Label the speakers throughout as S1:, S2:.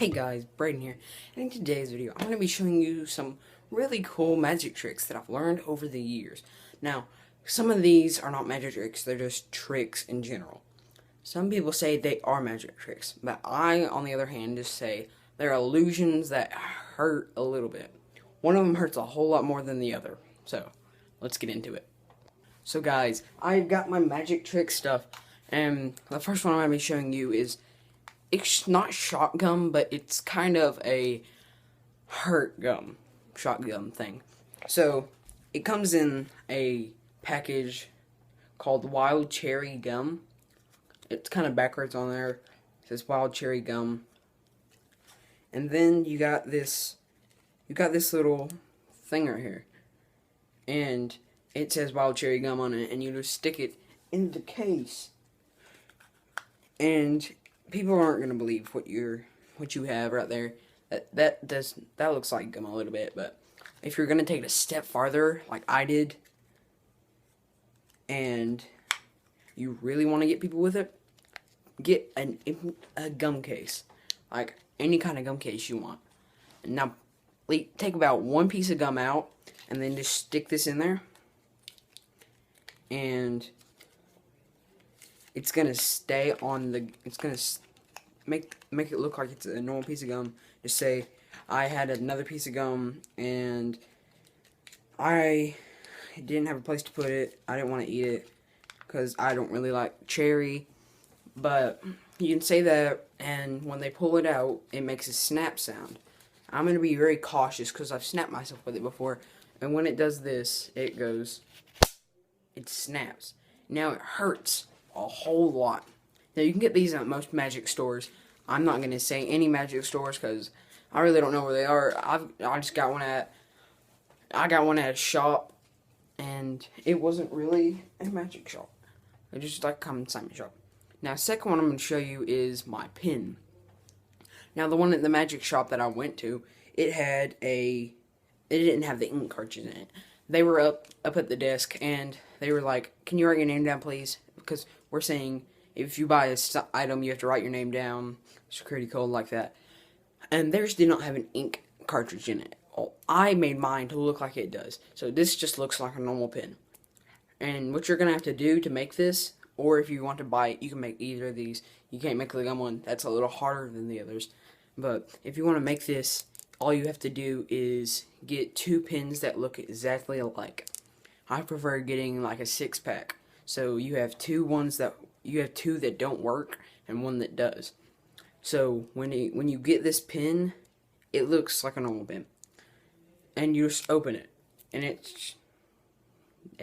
S1: Hey guys, Brayden here, and in today's video I'm going to be showing you some really cool magic tricks that I've learned over the years. Now, some of these are not magic tricks, they're just tricks in general. Some people say they are magic tricks, but I, on the other hand, just say they're illusions that hurt a little bit. One of them hurts a whole lot more than the other, so let's get into it. So guys, I've got my magic trick stuff, and the first one I'm going to be showing you is it's not shot gum, but it's kind of a hurt gum, shot gum thing. So it comes in a package called Wild Cherry Gum. It's kind of backwards on there. It says Wild Cherry Gum. And then you got this little thing right here. And it says Wild Cherry Gum on it, and you just stick it in the case. And people aren't gonna believe what you have right there. That looks like gum a little bit, but if you're gonna take it a step farther, like I did, and you really want to get people with it, get a gum case, like any kind of gum case you want. Now, take about one piece of gum out, and then just stick this in there, and it's gonna stay on the. It's gonna make it look like it's a normal piece of gum. Just say I had another piece of gum and I didn't have a place to put it. I didn't want to eat it because I don't really like cherry. But you can say that, and when they pull it out, it makes a snap sound. I'm gonna be very cautious because I've snapped myself with it before. And when it does this, it snaps. Now it hurts a whole lot. Now you can get these at most magic stores. I'm not going to say any magic stores because I really don't know where they are. I just got one at a shop, and it wasn't really a magic shop. It just like a consignment shop. Now, second one I'm going to show you is my pin. Now, the one at the magic shop that I went to, it didn't have the ink cartridge in it. They were up at the desk, and they were like, "Can you write your name down, please?" Because we're saying if you buy an item, you have to write your name down, security code like that. And theirs did not have an ink cartridge in it. Oh, I made mine to look like it does. So this just looks like a normal pen. And what you're going to have to do to make this, or if you want to buy it, you can make either of these. You can't make the gum one. That's a little harder than the others. But if you want to make this, all you have to do is get two pins that look exactly alike. I prefer getting like a 6-pack. So you have two that don't work and one that does. So when you get this pin, it looks like a normal pin, and you just open it, and it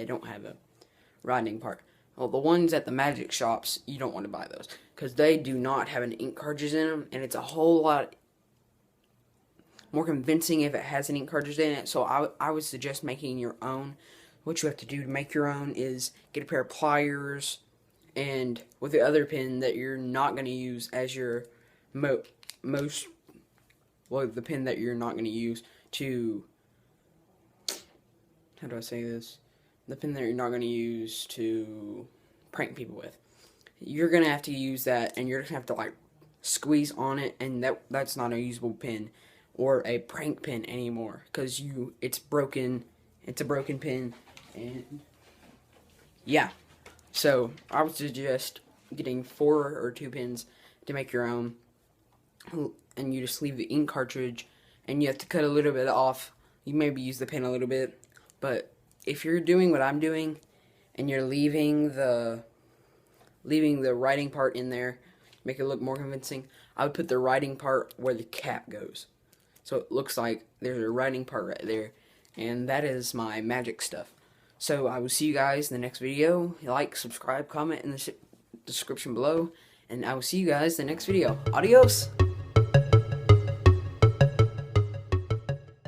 S1: don't have a writing part. Well, the ones at the magic shops, you don't want to buy those because they do not have an ink cartridge in them, and it's a whole lot more convincing if it has an ink cartridge in it. So I would suggest making your own. What you have to do to make your own is get a pair of pliers, and with the other pin that you're not going to use as your the pin that you're not going to use to, how do I say this? The pin that you're not going to use to prank people with. You're going to have to use that, and you're going to have to like squeeze on it, and that's not a usable pin or a prank pin anymore because it's broken. It's a broken pin, and yeah. So I would suggest getting 4 or 2 pins to make your own, and you just leave the ink cartridge, and you have to cut a little bit off. You maybe use the pen a little bit, but if you're doing what I'm doing, and you're leaving the writing part in there, make it look more convincing, I would put the writing part where the cap goes, so it looks like there's a writing part right there, and that is my magic stuff. So I will see you guys in the next video. Like, subscribe, comment in the description below, and I will see you guys in the next video. Adios!